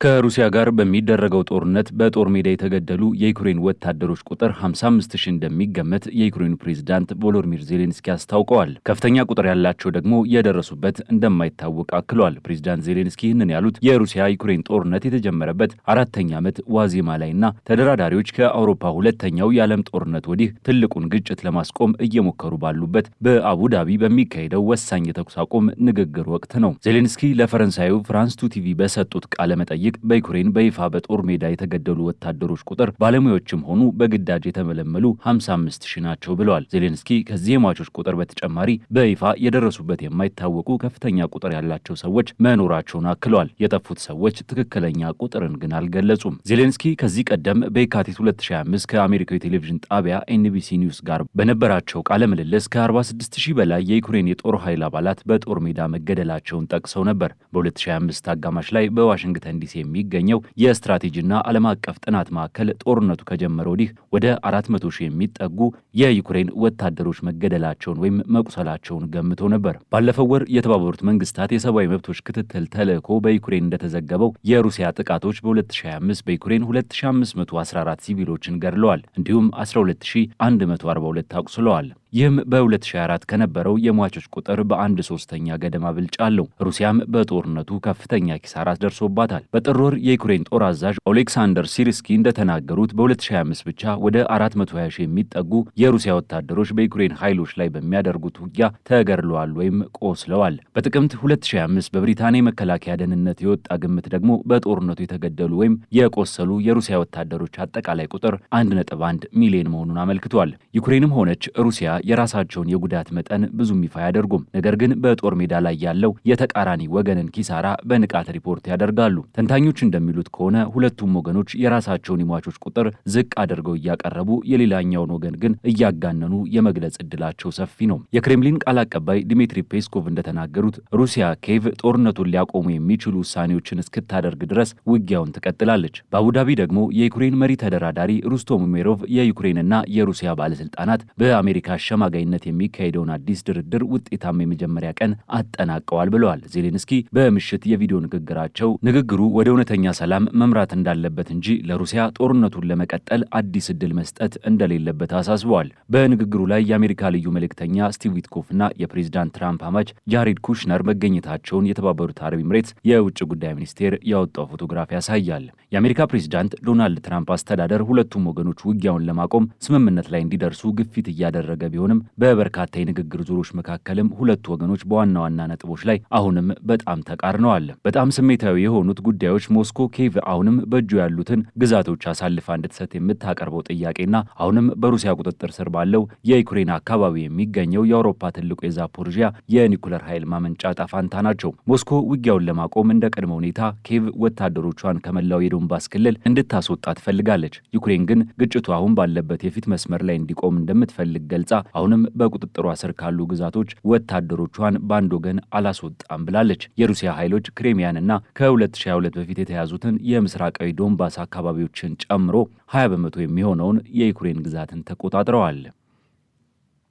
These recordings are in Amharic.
ከሩሲያ ጋር በሚደረገው ጦርነት በጦር ሜዳ የተገደሉ የዩክሬን ወታደሮች ቁጥር 55,000 እንደሚገመት የዩክሬኑ ፕሬዝዳንት ቮሎዲሚር ዜሌንስኪ አስታውቀዋል። ከፍተኛ ቁጥር ያላቸው ደግሞ የደረሱበት እንደማይታወቅ አክለዋል። ፕሬዝዳንት ዜሌንስኪ ይህንን ያሉት የሩሲያ ዩክሬን ጦርነት የተጀመረበት አራተኛ ዓመት ዋዜማ ላይና ተደራዳሪዎች ከአውሮፓ ሁለተኛው የዓለም ጦርነት ወዲህ ትልቁን ግጭት ለማስቆም እየሞከሩ ባሉበት በአቡዳቢ በሚካሄደው ወሳኝ የተኩስ አቁም ንግግር ወቅት ነው። ዜሌንስኪ ለፈረንሳዩ ፍራንስ 2 ቲቪ በሰጡት ቃለ መጠይቅ በዩክሬን በይፋ በጦር ሜዳ የተገደሉ ወታደሮች ቁጥር ባለሙያዎችም ሆኑ በግዳጅ የተመለመሉ 55,000 ናቸው ብለዋል። ዜሌንስኪ ከዚህ የሟቾች ቁጥር በተጨማሪ በይፋ የደረሱበት የማይታወቁ ከፍተኛ ቁጥር ያላቸው ሰዎች መኖራቸውን አክለዋል። የጠፉት ሰዎች ትክክለኛ ቁጥርን ግን አልገለጹም። ዜሌንስኪ ከዚህ ቀደም በየካቲት 2025 ከአሜሪካዊ ቴሌቪዥን ጣቢያ ኤንቢሲ ኒውስ ጋር በነበራቸው ቃለ ምልልስ ከ46,000 በላይ የዩክሬን የጦር ኃይል አባላት በጦር ሜዳ መገደላቸውን ጠቅሰው ነበር። በ2025 አጋማሽ ላይ በዋሽንግተን ዲሲ የሚገኘው የስትራቴጂና ዓለም አቀፍ ጥናት ማዕከል ጦርነቱ ከጀመረ ወዲህ ወደ 400,000 የሚጠጉ የዩክሬን ወታደሮች መገደላቸውን ወይም መቁሰላቸውን ገምቶ ነበር። ባለፈው ወር የተባበሩት መንግስታት የሰብአዊ መብቶች ክትትል ተልዕኮ በዩክሬን እንደተዘገበው የሩሲያ ጥቃቶች በ2025 በዩክሬን 2514 ሲቪሎችን ገድለዋል፣ እንዲሁም 12142 አቁስለዋል። ይህም በ2024 ከነበረው የሟቾች ቁጥር በአንድ ሶስተኛ ገደማ ብልጫ አለው። ሩሲያም በጦርነቱ ከፍተኛ ኪሳራ ደርሶባታል። በጥር ወር የዩክሬን ጦር አዛዥ ኦሌክሳንደር ሲርስኪ እንደተናገሩት በ2025 ብቻ ወደ 420,000 የሚጠጉ የሩሲያ ወታደሮች በዩክሬን ኃይሎች ላይ በሚያደርጉት ውጊያ ተገድለዋል ወይም ቆስለዋል። በጥቅምት 2025 በብሪታንያ የመከላከያ ደህንነት የወጣ ግምት ደግሞ በጦርነቱ የተገደሉ ወይም የቆሰሉ የሩሲያ ወታደሮች አጠቃላይ ቁጥር 1.1 ሚሊዮን መሆኑን አመልክቷል። ዩክሬንም ሆነች ሩሲያ የራሳቸውን የጉዳት መጠን ብዙም ይፋ አያደርጉም። ነገር ግን በጦር ሜዳ ላይ ያለው የተቃራኒ ወገንን ኪሳራ በንቃት ሪፖርት ያደርጋሉ። ተንታኞች እንደሚሉት ከሆነ ሁለቱም ወገኖች የራሳቸውን የሟቾች ቁጥር ዝቅ አድርገው እያቀረቡ የሌላኛውን ወገን ግን እያጋነኑ የመግለጽ እድላቸው ሰፊ ነው። የክሬምሊን ቃል አቀባይ ዲሚትሪ ፔስኮቭ እንደተናገሩት ሩሲያ ኬቭ ጦርነቱን ሊያቆሙ የሚችሉ ውሳኔዎችን እስክታደርግ ድረስ ውጊያውን ትቀጥላለች። በአቡዳቢ ደግሞ የዩክሬን መሪ ተደራዳሪ ሩስቶም ኡሜሮቭ የዩክሬንና የሩሲያ ባለስልጣናት በአሜሪካ አሸማጋይነት የሚካሄደውን አዲስ ድርድር ውጤታማ የመጀመሪያ ቀን አጠናቀዋል ብለዋል። ዜሌንስኪ በምሽት የቪዲዮ ንግግራቸው ንግግሩ ወደ እውነተኛ ሰላም መምራት እንዳለበት እንጂ ለሩሲያ ጦርነቱን ለመቀጠል አዲስ እድል መስጠት እንደሌለበት አሳስበዋል። በንግግሩ ላይ የአሜሪካ ልዩ መልእክተኛ ስቲቭ ዊትኮፍና የፕሬዝዳንት ትራምፕ አማች ጃሬድ ኩሽነር መገኘታቸውን የተባበሩት አረብ ኤምሬትስ የውጭ ጉዳይ ሚኒስቴር ያወጣው ፎቶግራፍ ያሳያል። የአሜሪካ ፕሬዝዳንት ዶናልድ ትራምፕ አስተዳደር ሁለቱም ወገኖች ውጊያውን ለማቆም ስምምነት ላይ እንዲደርሱ ግፊት እያደረገ ቢሆንም በበርካታ የንግግር ዙሮች መካከልም ሁለቱ ወገኖች በዋና ዋና ነጥቦች ላይ አሁንም በጣም ተቃርነዋል። በጣም ስሜታዊ የሆኑት ጉዳዮች ሞስኮ ኬቭ አሁንም በእጁ ያሉትን ግዛቶች አሳልፋ እንድትሰጥ የምታቀርበው ጥያቄና አሁንም በሩሲያ ቁጥጥር ስር ባለው የዩክሬን አካባቢ የሚገኘው የአውሮፓ ትልቁ የዛፖርዥያ የኒኩለር ኃይል ማመንጫ ጣፋንታ ናቸው። ሞስኮ ውጊያውን ለማቆም እንደ ቅድመ ሁኔታ ኬቭ ወታደሮቿን ከመላው የዶንባስ ክልል እንድታስወጣ ትፈልጋለች። ዩክሬን ግን ግጭቱ አሁን ባለበት የፊት መስመር ላይ እንዲቆም እንደምትፈልግ ገልጻ አሁንም በቁጥጥሯ ስር ካሉ ግዛቶች ወታደሮቿን በአንድ ወገን አላስወጣም ብላለች። የሩሲያ ኃይሎች ክሬሚያንና ከ2022 በፊት የተያዙትን የምስራቃዊ ዶንባስ አካባቢዎችን ጨምሮ 20 በመቶ የሚሆነውን የዩክሬን ግዛትን ተቆጣጥረዋል።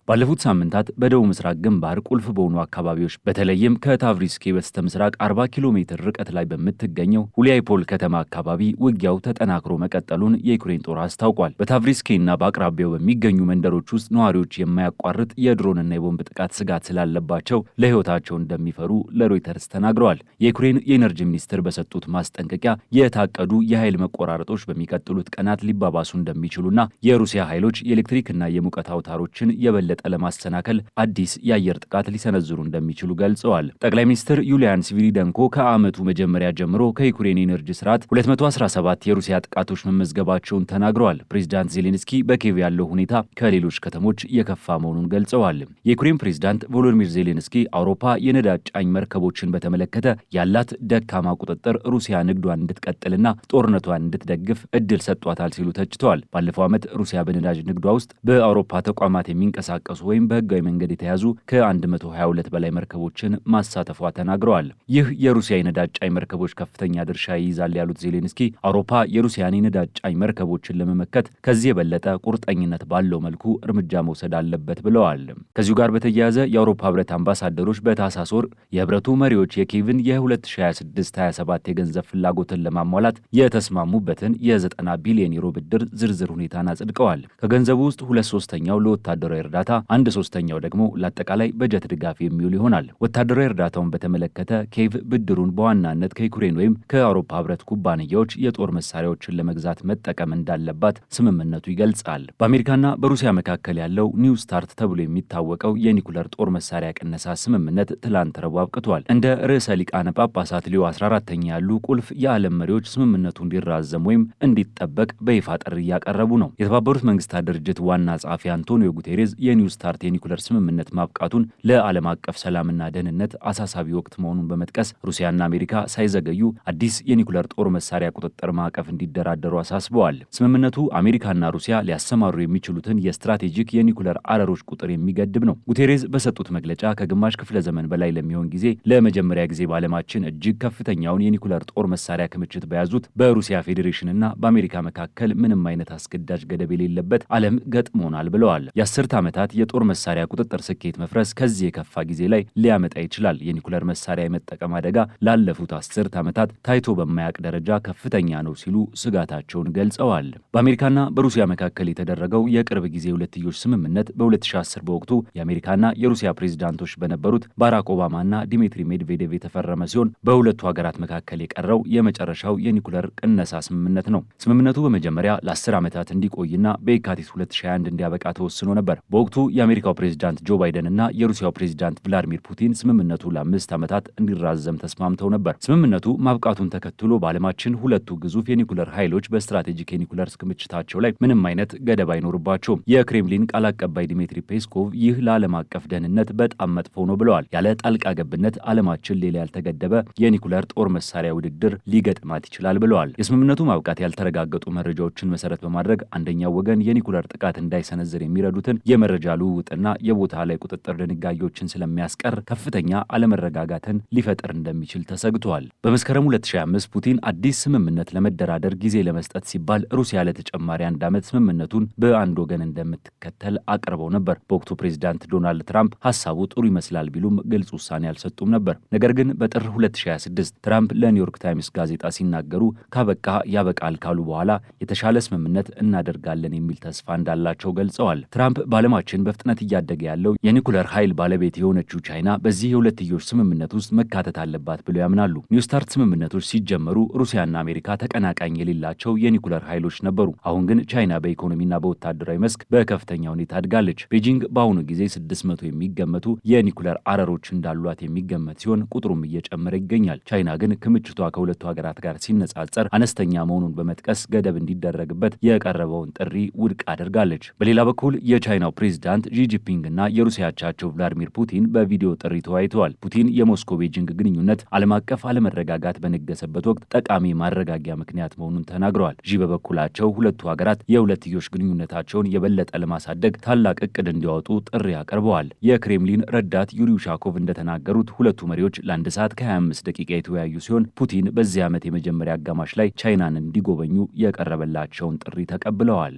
ባለፉት ሳምንታት በደቡብ ምስራቅ ግንባር ቁልፍ በሆኑ አካባቢዎች በተለይም ከታቭሪስኪ በስተ ምስራቅ 40 ኪሎ ሜትር ርቀት ላይ በምትገኘው ሁሊያይፖል ከተማ አካባቢ ውጊያው ተጠናክሮ መቀጠሉን የዩክሬን ጦር አስታውቋል። በታቭሪስኪና በአቅራቢያው በሚገኙ መንደሮች ውስጥ ነዋሪዎች የማያቋርጥ የድሮንና የቦምብ ጥቃት ስጋት ስላለባቸው ለሕይወታቸው እንደሚፈሩ ለሮይተርስ ተናግረዋል። የዩክሬን የኤነርጂ ሚኒስትር በሰጡት ማስጠንቀቂያ የታቀዱ የኃይል መቆራረጦች በሚቀጥሉት ቀናት ሊባባሱ እንደሚችሉና የሩሲያ ኃይሎች የኤሌክትሪክና የሙቀት አውታሮችን የበለጠ ለማሰናከል አዲስ የአየር ጥቃት ሊሰነዝሩ እንደሚችሉ ገልጸዋል። ጠቅላይ ሚኒስትር ዩሊያን ስቪሪደንኮ ከዓመቱ መጀመሪያ ጀምሮ ከዩክሬን ኤነርጂ ስርዓት 217 የሩሲያ ጥቃቶች መመዝገባቸውን ተናግረዋል። ፕሬዝዳንት ዜሌንስኪ በኬቭ ያለው ሁኔታ ከሌሎች ከተሞች የከፋ መሆኑን ገልጸዋል። የዩክሬን ፕሬዝዳንት ቮሎዲሚር ዜሌንስኪ አውሮፓ የነዳጅ ጫኝ መርከቦችን በተመለከተ ያላት ደካማ ቁጥጥር ሩሲያ ንግዷን እንድትቀጥልና ጦርነቷን እንድትደግፍ እድል ሰጥቷታል ሲሉ ተችተዋል። ባለፈው ዓመት ሩሲያ በነዳጅ ንግዷ ውስጥ በአውሮፓ ተቋማት የሚንቀሳቀሱ የሚንቀሳቀሱ ወይም በህጋዊ መንገድ የተያዙ ከ122 በላይ መርከቦችን ማሳተፏ ተናግረዋል። ይህ የሩሲያ የነዳጅ ጫኝ መርከቦች ከፍተኛ ድርሻ ይይዛል ያሉት ዜሌንስኪ አውሮፓ የሩሲያን የነዳጅ ጫኝ መርከቦችን ለመመከት ከዚህ የበለጠ ቁርጠኝነት ባለው መልኩ እርምጃ መውሰድ አለበት ብለዋል። ከዚሁ ጋር በተያያዘ የአውሮፓ ህብረት አምባሳደሮች በታህሳስ ወር የህብረቱ መሪዎች የኪየቭን የ2026-27 የገንዘብ ፍላጎትን ለማሟላት የተስማሙበትን የ90 ቢሊዮን ዩሮ ብድር ዝርዝር ሁኔታን አጽድቀዋል። ከገንዘቡ ውስጥ 2/3 ለወታደራዊ እርዳታ፣ 1/3 ደግሞ ለአጠቃላይ በጀት ድጋፍ የሚውል ይሆናል። ወታደራዊ እርዳታውን በተመለከተ ኪየቭ ብድሩን በዋናነት ከዩክሬን ወይም ከአውሮፓ ህብረት ኩባንያዎች የጦር መሳሪያዎችን ለመግዛት መጠቀም እንዳለባት ስምምነቱ ይገልጻል። በአሜሪካና በሩሲያ መካከል ያለው ኒው ስታርት ተብሎ የሚታወቀው የኒኩለር ጦር መሳሪያ ቅነሳ ስምምነት ትላንት ረቡዕ አብቅቷል። እንደ ርዕሰ ሊቃነ ጳጳሳት ሊዮ 14ኛ ያሉ ቁልፍ የዓለም መሪዎች ስምምነቱ እንዲራዘም ወይም እንዲጠበቅ በይፋ ጥሪ እያቀረቡ ነው። የተባበሩት መንግስታት ድርጅት ዋና ጸሐፊ አንቶኒዮ ጉቴሬዝ የኒው ስታርት የኒኩለር ስምምነት ማብቃቱን ለዓለም አቀፍ ሰላምና ደህንነት አሳሳቢ ወቅት መሆኑን በመጥቀስ ሩሲያና አሜሪካ ሳይዘገዩ አዲስ የኒኩለር ጦር መሳሪያ ቁጥጥር ማዕቀፍ እንዲደራደሩ አሳስበዋል። ስምምነቱ አሜሪካና ሩሲያ ሊያሰማሩ የሚችሉትን የስትራቴጂክ የኒኩለር አረሮች ቁጥር የሚገድብ ነው። ጉቴሬዝ በሰጡት መግለጫ ከግማሽ ክፍለ ዘመን በላይ ለሚሆን ጊዜ ለመጀመሪያ ጊዜ በዓለማችን እጅግ ከፍተኛውን የኒኩለር ጦር መሳሪያ ክምችት በያዙት በሩሲያ ፌዴሬሽንና በአሜሪካ መካከል ምንም አይነት አስገዳጅ ገደብ የሌለበት ዓለም ገጥሞናል ብለዋል። የ10 ዓመታት የጦር መሳሪያ ቁጥጥር ስኬት መፍረስ ከዚህ የከፋ ጊዜ ላይ ሊያመጣ ይችላል። የኒኩለር መሳሪያ የመጠቀም አደጋ ላለፉት 10 ዓመታት ታይቶ በማያውቅ ደረጃ ከፍተኛ ነው ሲሉ ስጋታቸውን ገልጸዋል። በአሜሪካና በሩሲያ መካከል የተደረገው የቅርብ ጊዜ ሁለትዮሽ ስምምነት በ2010 በወቅቱ የአሜሪካና የሩሲያ ፕሬዝዳንቶች በነበሩት ባራክ ኦባማና ዲሚትሪ ሜድቬዴቭ የተፈረመ ሲሆን በሁለቱ ሀገራት መካከል የቀረው የመጨረሻው የኒኩለር ቅነሳ ስምምነት ነው። ስምምነቱ በመጀመሪያ ለ10 ዓመታት እንዲቆይና በየካቲት 2021 እንዲያበቃ ተወስኖ ነበር። በወቅቱ የአሜሪካው ፕሬዝዳንት ጆ ባይደን እና የሩሲያው ፕሬዝዳንት ቭላዲሚር ፑቲን ስምምነቱ ለ5 ዓመታት እንዲራዘም ተስማምተው ነበር። ስምምነቱ ማብቃቱን ተከትሎ በዓለማችን ሁለቱ ግዙፍ የኒኩለር ኃይሎች በስትራቴጂክ የኒኩለር ክምችታቸው ላይ ምንም አይነት ገደብ አይኖርባቸውም። የክሬምሊን ቃል አቀባይ ዲሚትሪ ፔስኮቭ ይህ ለዓለም አቀፍ ደህንነት በጣም መጥፎ ነው ብለዋል። ያለ ጣልቃ ገብነት ዓለማችን ሌላ ያልተገደበ የኒኩለር ጦር መሳሪያ ውድድር ሊገጥማት ይችላል ብለዋል። የስምምነቱ ማብቃት ያልተረጋገጡ መረጃዎችን መሰረት በማድረግ አንደኛው ወገን የኒኩለር ጥቃት እንዳይሰነዝር የሚረዱትን የመረጃ ልውውጥና የቦታ ላይ ቁጥጥር ድንጋጌዎችን ስለሚያስቀር ከፍተኛ አለመረጋጋትን ሊፈጥር እንደሚችል ተሰግቷል። በመስከረም 2025 ፑቲን አዲስ ስምምነት ለመደራደር ጊዜ ለመስጠት ሲባል ሩሲያ ለተጨማሪ 1 ዓመት ስምምነቱን በአንድ ወገን እንደምትከተል አቅርበው ነበር። በወቅቱ ፕሬዚዳንት ዶናልድ ትራምፕ ሀሳቡ ጥሩ ይመስላል ቢሉም ግልጽ ውሳኔ አልሰጡም ነበር። ነገር ግን በጥር 2026 ትራምፕ ለኒውዮርክ ታይምስ ጋዜጣ ሲናገሩ ካበቃ ያበቃል ካሉ በኋላ የተሻለ ስምምነት እናደርጋለን የሚል ተስፋ እንዳላቸው ገልጸዋል። ትራምፕ በዓለማችን በፍጥነት እያደገ ያለው የኒኩለር ኃይል ባለቤት የሆነችው ቻይና በዚህ የሁለትዮሽ ስምምነት ውስጥ መካተት አለባት ብለው ያምናሉ። ኒው ስታርት ስምምነቶች ሲጀመሩ ሩሲያና አሜሪካ ተቀናቃኝ የሌላቸው የኒኩለር ኃይሎች ነበሩ። አሁን ግን ቻይና በኢኮኖሚና በወታደራዊ መስክ በከፍተኛ ሁኔታ አድጋለች። ቤጂንግ በአሁኑ ጊዜ 600 የሚገመቱ የኒኩለር አረሮች እንዳሏት የሚገመት ሲሆን ቁጥሩም እየጨመረ ይገኛል። ቻይና ግን ክምችቷ ከሁለቱ ሀገራት ጋር ሲነጻጸር አነስተኛ መሆኑን በመጥቀስ ገደብ እንዲደረግበት የቀረበውን ጥሪ ውድቅ አድርጋለች። በሌላ በኩል የቻይናው ፕሬዝዳንት ዢጂፒንግ እና የሩሲያ አቻቸው ቭላዲሚር ፑቲን በቪዲዮ ጥሪ ተወያይተዋል። ፑቲን የሞስኮ ቤጂንግ ግንኙነት ዓለም አቀፍ አለመረጋጋት በነገሰበት ወቅት ጠቃሚ ማረጋጊያ ምክንያት መሆኑን ተናግረዋል። ዢ በበኩላቸው ሁለቱ ሀገራት የሁለትዮሽ ግንኙነታቸውን የበለጠ ለማሳደግ ታላቅ እቅድ እንዲያወጡ ጥሪ አቅርበዋል። የክሬምሊን ረዳት ዩሪ ኡሻኮቭ እንደተናገሩት ሁለቱ መሪዎች ለ1 ሰዓት ከ25 ደቂቃ የተወያዩ ሲሆን ፑቲን በዚህ ዓመት የመጀመሪያ አጋማሽ ላይ ቻይናን እንዲጎበኙ የቀረበላቸውን ጥሪ ተቀብለዋል።